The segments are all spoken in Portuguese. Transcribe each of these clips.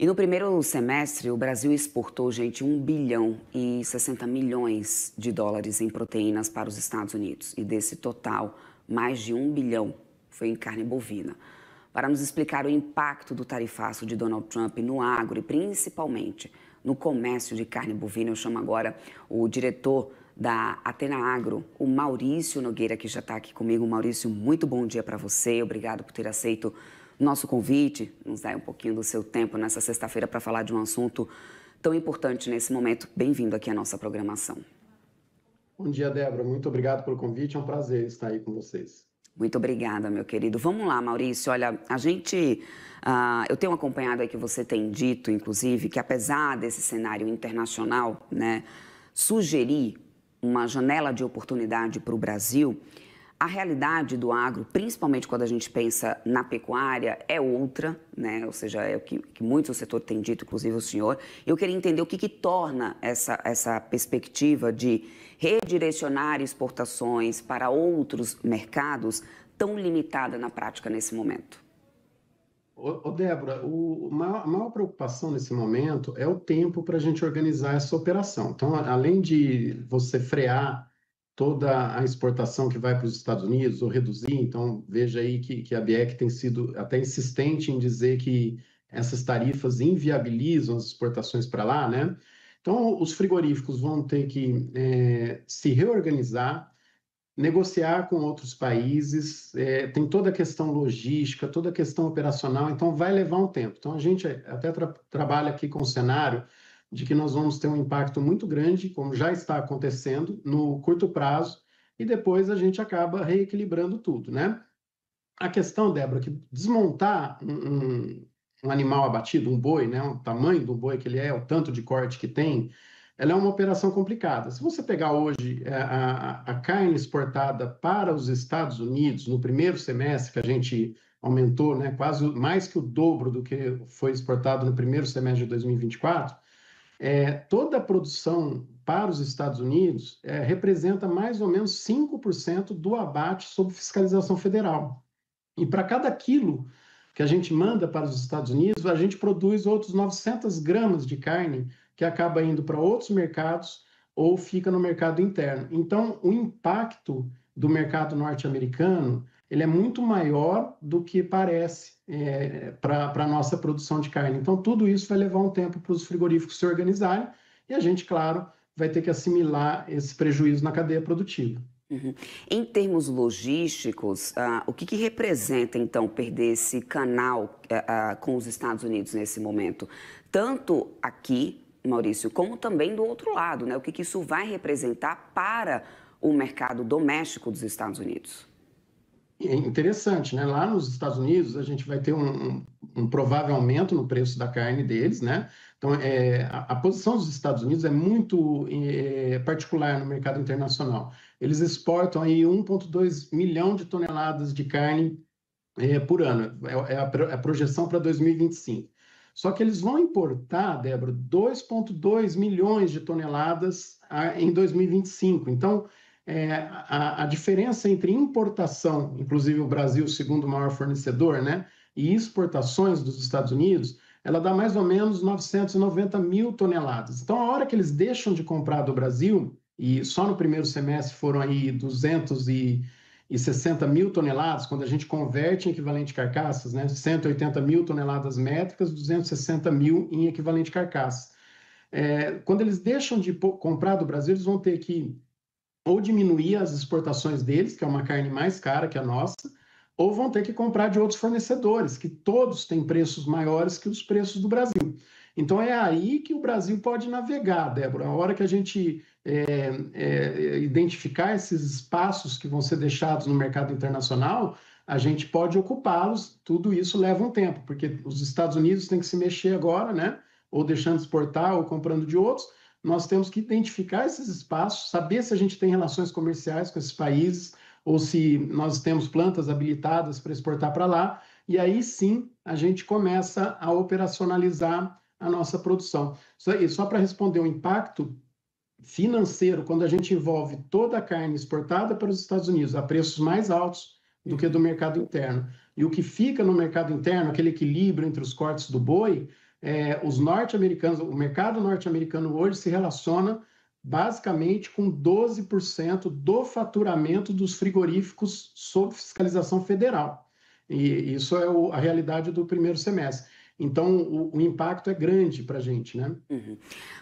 E no primeiro semestre, o Brasil exportou, gente, 1 bilhão e 60 milhões de dólares em proteínas para os Estados Unidos. E desse total, mais de 1 bilhão foi em carne bovina. Para nos explicar o impacto do tarifaço de Donald Trump no agro e principalmente no comércio de carne bovina, eu chamo agora o diretor da Athena Agro, o Maurício Nogueira, que já está aqui comigo. Maurício, muito bom dia para você. Obrigado por ter aceito o nosso convite. Nos dá um pouquinho do seu tempo nessa sexta-feira para falar de um assunto tão importante nesse momento. Bem-vindo aqui à nossa programação. Bom dia, Débora. Muito obrigado pelo convite. É um prazer estar aí com vocês. Muito obrigada, meu querido. Vamos lá, Maurício. Olha, eu tenho acompanhado aí que você tem dito, inclusive, que apesar desse cenário internacional, né, sugerir uma janela de oportunidade para o Brasil, a realidade do agro, principalmente quando a gente pensa na pecuária, é outra, né? Ou seja, é o que muito do setor tem dito, inclusive o senhor. Eu queria entender o que torna essa perspectiva de redirecionar exportações para outros mercados tão limitada na prática nesse momento. Débora, a maior preocupação nesse momento é o tempo para a gente organizar essa operação. Então, além de você frear toda a exportação que vai para os Estados Unidos ou reduzir, então veja aí que a BIEC tem sido até insistente em dizer que essas tarifas inviabilizam as exportações para lá, né? Então, os frigoríficos vão ter que se reorganizar, negociar com outros países, tem toda a questão logística, toda a questão operacional, então vai levar um tempo. Então, a gente até trabalha aqui com o cenário de que nós vamos ter um impacto muito grande, como já está acontecendo, no curto prazo, e depois a gente acaba reequilibrando tudo, né? A questão, Débora, que desmontar um animal abatido, um boi, né, o tamanho do boi que ele é, o tanto de corte que tem, ela é uma operação complicada. Se você pegar hoje a carne exportada para os Estados Unidos, no primeiro semestre, que a gente aumentou, né, quase mais que o dobro do que foi exportado no primeiro semestre de 2024, toda a produção para os Estados Unidos representa mais ou menos 5% do abate sob fiscalização federal. E para cada quilo que a gente manda para os Estados Unidos, a gente produz outros 900 gramas de carne que acaba indo para outros mercados ou fica no mercado interno. Então, o impacto do mercado norte-americano ele é muito maior do que parece para a nossa produção de carne. Então, tudo isso vai levar um tempo para os frigoríficos se organizarem e a gente, claro, vai ter que assimilar esse prejuízo na cadeia produtiva. Uhum. Em termos logísticos, o que representa, então, perder esse canal com os Estados Unidos nesse momento? Tanto aqui, Maurício, como também do outro lado, né? O que isso vai representar para o mercado doméstico dos Estados Unidos? É interessante, né? Lá nos Estados Unidos, a gente vai ter um provável aumento no preço da carne deles, né? Então, a posição dos Estados Unidos é muito particular no mercado internacional. Eles exportam aí 1,2 milhão de toneladas de carne por ano, a projeção para 2025. Só que eles vão importar, Débora, 2,2 milhões de toneladas em 2025. Então, a diferença entre importação, inclusive o Brasil, segundo o maior fornecedor, né, e exportações dos Estados Unidos, ela dá mais ou menos 990 mil toneladas. Então, a hora que eles deixam de comprar do Brasil, e só no primeiro semestre foram aí 260 mil toneladas, quando a gente converte em equivalente carcaças, né, 180 mil toneladas métricas, 260 mil em equivalente carcaça. Quando eles deixam de comprar do Brasil, eles vão ter que ou diminuir as exportações deles, que é uma carne mais cara que a nossa, ou vão ter que comprar de outros fornecedores, que todos têm preços maiores que os preços do Brasil. Então é aí que o Brasil pode navegar, Débora. A hora que a gente identificar esses espaços que vão ser deixados no mercado internacional, a gente pode ocupá-los. Tudo isso leva um tempo, porque os Estados Unidos têm que se mexer agora, né? Ou deixando de exportar ou comprando de outros. Nós temos que identificar esses espaços, saber se a gente tem relações comerciais com esses países ou se nós temos plantas habilitadas para exportar para lá, e aí sim a gente começa a operacionalizar a nossa produção. Só para responder o impacto financeiro, quando a gente envolve toda a carne exportada para os Estados Unidos a preços mais altos do que do mercado interno, e o que fica no mercado interno, aquele equilíbrio entre os cortes do boi, os norte-americanos, o mercado norte-americano hoje se relaciona basicamente com 12% do faturamento dos frigoríficos sob fiscalização federal. E isso é a realidade do primeiro semestre. Então, o impacto é grande para a gente, né? Uhum.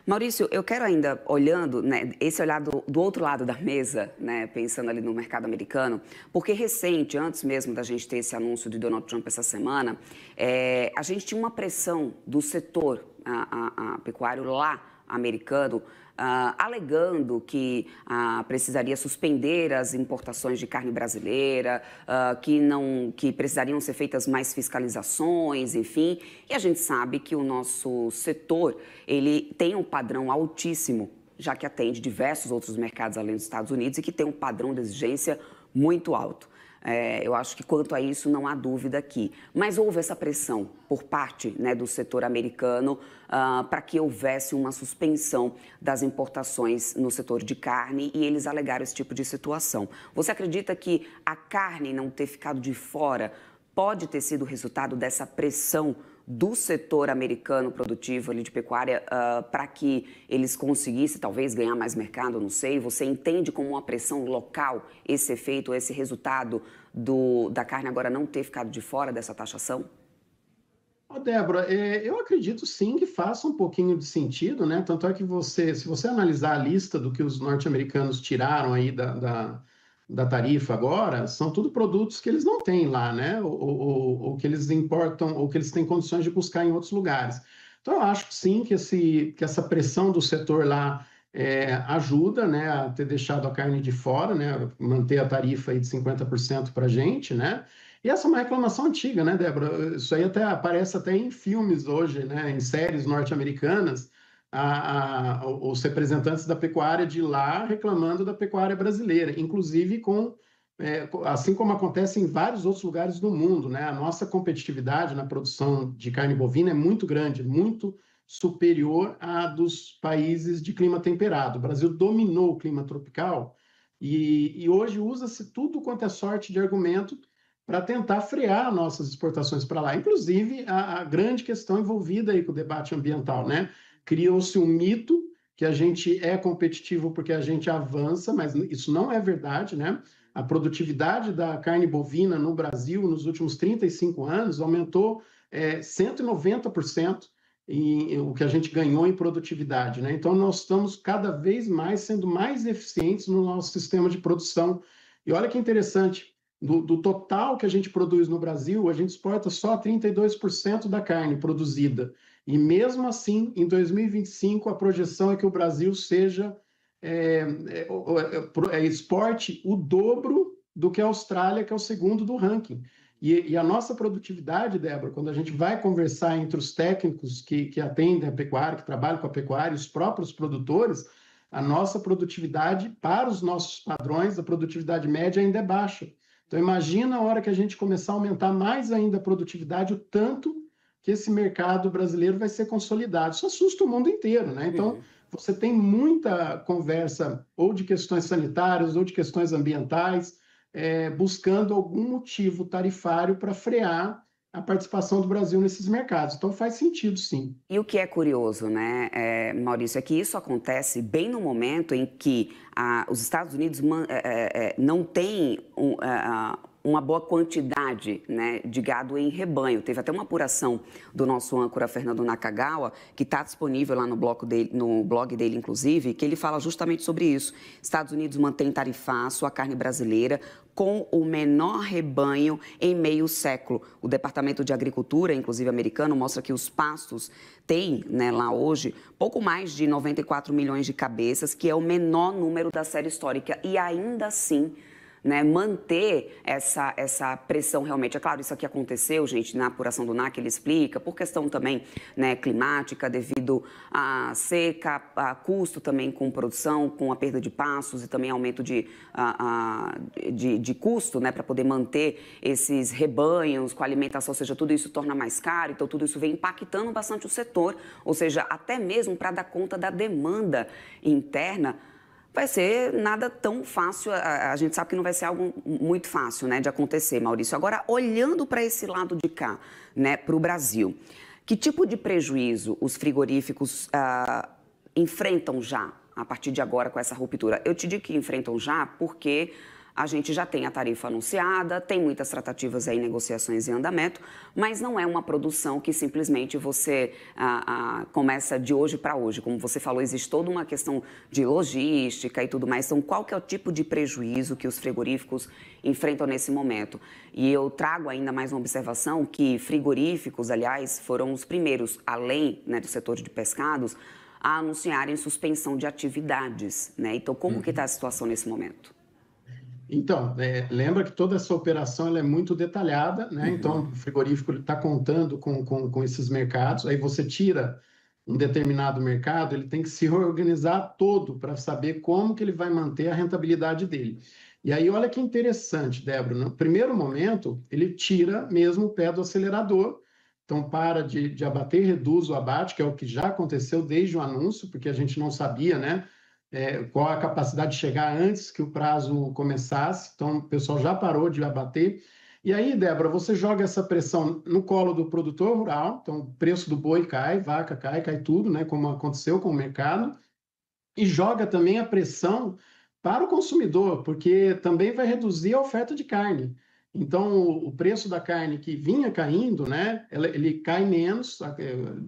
Maurício, eu quero ainda, olhando, né, esse olhar do outro lado da mesa, né, pensando ali no mercado americano, porque recente, antes mesmo da gente ter esse anúncio de Donald Trump essa semana, a gente tinha uma pressão do setor pecuário lá americano, alegando que precisaria suspender as importações de carne brasileira, que precisariam ser feitas mais fiscalizações, enfim. E a gente sabe que o nosso setor, ele tem um padrão altíssimo, já que atende diversos outros mercados além dos Estados Unidos e que tem um padrão de exigência muito alto. Eu acho que quanto a isso não há dúvida aqui. Mas houve essa pressão por parte, né, do setor americano para que houvesse uma suspensão das importações no setor de carne e eles alegaram esse tipo de situação. Você acredita que a carne não ter ficado de fora pode ter sido resultado dessa pressão do setor americano produtivo ali de pecuária para que eles conseguissem talvez ganhar mais mercado, não sei? Você entende como uma pressão local esse efeito, esse resultado da carne agora não ter ficado de fora dessa taxação? Débora, eu acredito sim que faça um pouquinho de sentido, né? Tanto é que se você analisar a lista do que os norte-americanos tiraram aí da tarifa agora, são tudo produtos que eles não têm lá, né? Ou que eles importam, ou que eles têm condições de buscar em outros lugares. Então, eu acho sim que essa pressão do setor lá ajuda, né, a ter deixado a carne de fora, né? Manter a tarifa aí de 50% para a gente, né? E essa é uma reclamação antiga, né, Débora? Isso aí até aparece até em filmes hoje, né, em séries norte-americanas, os representantes da pecuária de lá reclamando da pecuária brasileira, inclusive assim como acontece em vários outros lugares do mundo, né? A nossa competitividade na produção de carne bovina é muito grande, muito superior à dos países de clima temperado. O Brasil dominou o clima tropical e hoje usa-se tudo quanto é sorte de argumento para tentar frear nossas exportações para lá. Inclusive, a grande questão envolvida aí com o debate ambiental, né? Criou-se um mito que a gente é competitivo porque a gente avança, mas isso não é verdade, né? A produtividade da carne bovina no Brasil nos últimos 35 anos aumentou 190% em o que a gente ganhou em produtividade, né? Então, nós estamos cada vez mais sendo mais eficientes no nosso sistema de produção. E olha que interessante, do total que a gente produz no Brasil, a gente exporta só 32% da carne produzida. E mesmo assim, em 2025, a projeção é que o Brasil exporte o dobro do que a Austrália, que é o segundo do ranking. E a nossa produtividade, Débora, quando a gente vai conversar entre os técnicos que atendem a pecuária, que trabalham com a pecuária, e os próprios produtores, a nossa produtividade, para os nossos padrões, a produtividade média ainda é baixa. Então, imagina a hora que a gente começar a aumentar mais ainda a produtividade, o tanto que esse mercado brasileiro vai ser consolidado. Isso assusta o mundo inteiro, né? Então, você tem muita conversa ou de questões sanitárias ou de questões ambientais, buscando algum motivo tarifário para frear a participação do Brasil nesses mercados. Então, faz sentido, sim. E o que é curioso, né, Maurício, é que isso acontece bem no momento em que os Estados Unidos não têm uma boa quantidade, né, de gado em rebanho. Teve até uma apuração do nosso âncora Fernando Nakagawa, que está disponível lá no blog dele, inclusive, que ele fala justamente sobre isso. Estados Unidos mantém tarifaço a carne brasileira com o menor rebanho em meio século. O Departamento de Agricultura, inclusive americano, mostra que os pastos têm, né, lá hoje pouco mais de 94 milhões de cabeças, que é o menor número da série histórica. E ainda assim, né, manter essa pressão realmente. É claro, isso aqui aconteceu, gente, na apuração do NAC, ele explica, por questão também, né, climática, devido à seca, a custo também com produção, com a perda de pastos e também aumento de custo, né, para poder manter esses rebanhos com alimentação, ou seja, tudo isso torna mais caro, então tudo isso vem impactando bastante o setor, ou seja, até mesmo para dar conta da demanda interna, vai ser nada tão fácil, a gente sabe que não vai ser algo muito fácil, né, de acontecer, Maurício. Agora, olhando para esse lado de cá, né, para o Brasil, Que tipo de prejuízo os frigoríficos enfrentam já, a partir de agora, com essa ruptura? Eu te digo que enfrentam já porque a gente já tem a tarifa anunciada, tem muitas tratativas aí, negociações em andamento, mas não é uma produção que simplesmente você começa de hoje para hoje. Como você falou, existe toda uma questão de logística e tudo mais. Então, qual que é o tipo de prejuízo que os frigoríficos enfrentam nesse momento? E eu trago ainda mais uma observação que frigoríficos, aliás, foram os primeiros, além, né, do setor de pescados, a anunciarem suspensão de atividades, né? Então, como que está a situação nesse momento? Então, lembra que toda essa operação ela é muito detalhada, né? Então, o frigorífico está contando com esses mercados, aí você tira um determinado mercado, ele tem que se reorganizar todo para saber como que ele vai manter a rentabilidade dele. E aí, olha que interessante, Débora, no primeiro momento, ele tira mesmo o pé do acelerador, então para de abater, reduz o abate, que é o que já aconteceu desde o anúncio, porque a gente não sabia, né? Qual a capacidade de chegar antes que o prazo começasse. Então, o pessoal já parou de abater. E aí, Débora, você joga essa pressão no colo do produtor rural, então o preço do boi cai, vaca cai, cai tudo, né, como aconteceu com o mercado, e joga também a pressão para o consumidor, porque também vai reduzir a oferta de carne. Então, o preço da carne que vinha caindo, né, ele cai menos,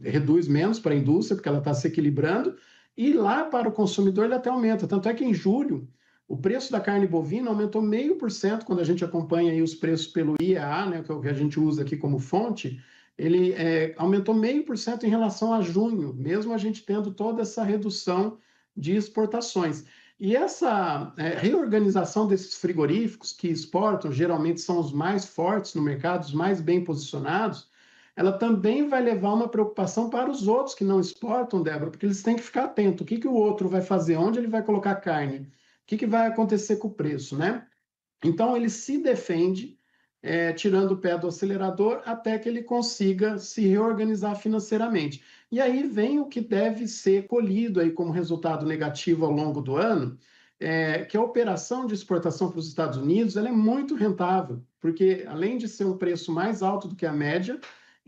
reduz menos para a indústria, porque ela está se equilibrando, e lá para o consumidor ele até aumenta. Tanto é que em julho, o preço da carne bovina aumentou 0,5%, quando a gente acompanha aí os preços pelo IEA, né, que é o que a gente usa aqui como fonte, ele aumentou 0,5% em relação a junho, mesmo a gente tendo toda essa redução de exportações. E essa reorganização desses frigoríficos que exportam, geralmente são os mais fortes no mercado, os mais bem posicionados, ela também vai levar uma preocupação para os outros que não exportam, Débora, porque eles têm que ficar atentos. O que, que o outro vai fazer? Onde ele vai colocar carne? O que, que vai acontecer com o preço, né? Então, ele se defende, tirando o pé do acelerador, até que ele consiga se reorganizar financeiramente. E aí vem o que deve ser colhido aí como resultado negativo ao longo do ano, que a operação de exportação para os Estados Unidos ela é muito rentável, porque além de ser um preço mais alto do que a média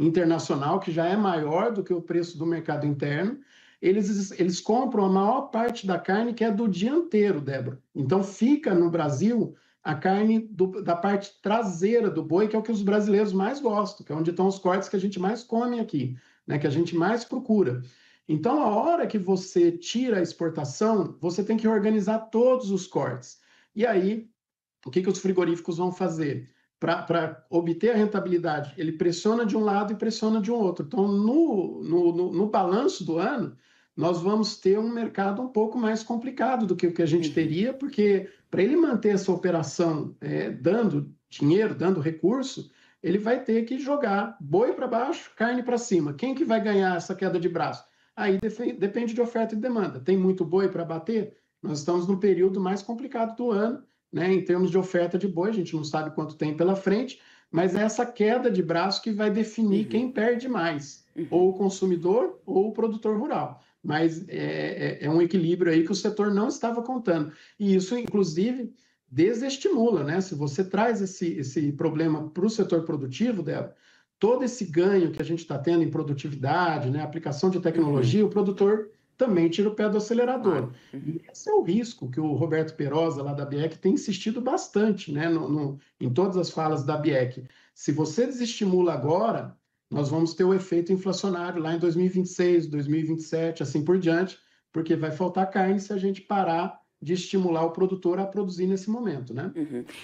internacional, que já é maior do que o preço do mercado interno, eles compram a maior parte da carne que é do dianteiro, Débora. Então fica no Brasil a carne da parte traseira do boi, que é o que os brasileiros mais gostam, que é onde estão os cortes que a gente mais come aqui, né, que a gente mais procura. Então, a hora que você tira a exportação, você tem que organizar todos os cortes. E aí, o que, que os frigoríficos vão fazer? Para obter a rentabilidade, ele pressiona de um lado e pressiona de um outro. Então, no balanço do ano, nós vamos ter um mercado um pouco mais complicado do que o que a gente teria, porque para ele manter essa operação dando dinheiro, dando recurso, ele vai ter que jogar boi para baixo, carne para cima. Quem que vai ganhar essa queda de braço? Aí depende de oferta e demanda. Tem muito boi para bater? Nós estamos no período mais complicado do ano, né, em termos de oferta de boi, a gente não sabe quanto tem pela frente, mas é essa queda de braço que vai definir quem perde mais, ou o consumidor ou o produtor rural. Mas é um equilíbrio aí que o setor não estava contando. E isso, inclusive, desestimula, né? Se você traz esse problema para o setor produtivo, Débora, todo esse ganho que a gente está tendo em produtividade, né, aplicação de tecnologia, o produtor também tira o pé do acelerador. Claro. E esse é o risco que o Roberto Perosa, lá da BIEC, tem insistido bastante, né, em todas as falas da BIEC. Se você desestimula agora, nós vamos ter o efeito inflacionário lá em 2026, 2027, assim por diante, porque vai faltar carne se a gente parar de estimular o produtor a produzir nesse momento, né?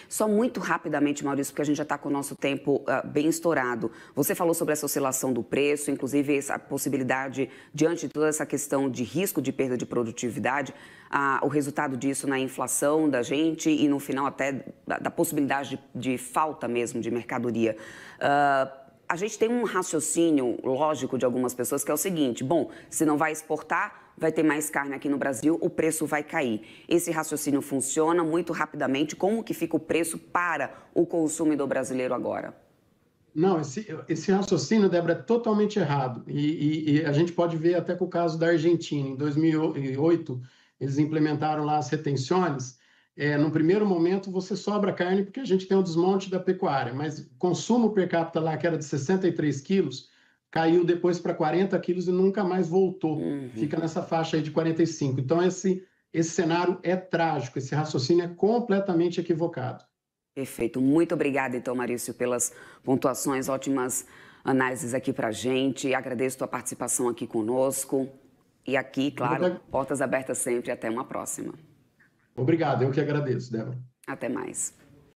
Só muito rapidamente, Maurício, porque a gente já está com o nosso tempo bem estourado. Você falou sobre essa oscilação do preço, inclusive essa possibilidade, diante de toda essa questão de risco de perda de produtividade, o resultado disso na inflação da gente e, no final, até da possibilidade de falta mesmo de mercadoria. A gente tem um raciocínio lógico de algumas pessoas que é o seguinte: bom, se não vai exportar, vai ter mais carne aqui no Brasil, o preço vai cair. Esse raciocínio funciona muito rapidamente. Como que fica o preço para o consumidor brasileiro agora? Não, esse raciocínio, Débora, é totalmente errado. E a gente pode ver até com o caso da Argentina. Em 2008, eles implementaram lá as retenções. No primeiro momento, você sobra carne porque a gente tem o desmonte da pecuária, mas o consumo per capita lá, que era de 63 quilos, caiu depois para 40 quilos e nunca mais voltou. Fica nessa faixa aí de 45. Então, esse cenário é trágico, esse raciocínio é completamente equivocado. Perfeito. Muito obrigada, então, Maurício, pelas pontuações, ótimas análises aqui para a gente. Agradeço a tua participação aqui conosco. E aqui, claro, portas abertas sempre. Até uma próxima. Obrigado, eu que agradeço, Débora. Até mais.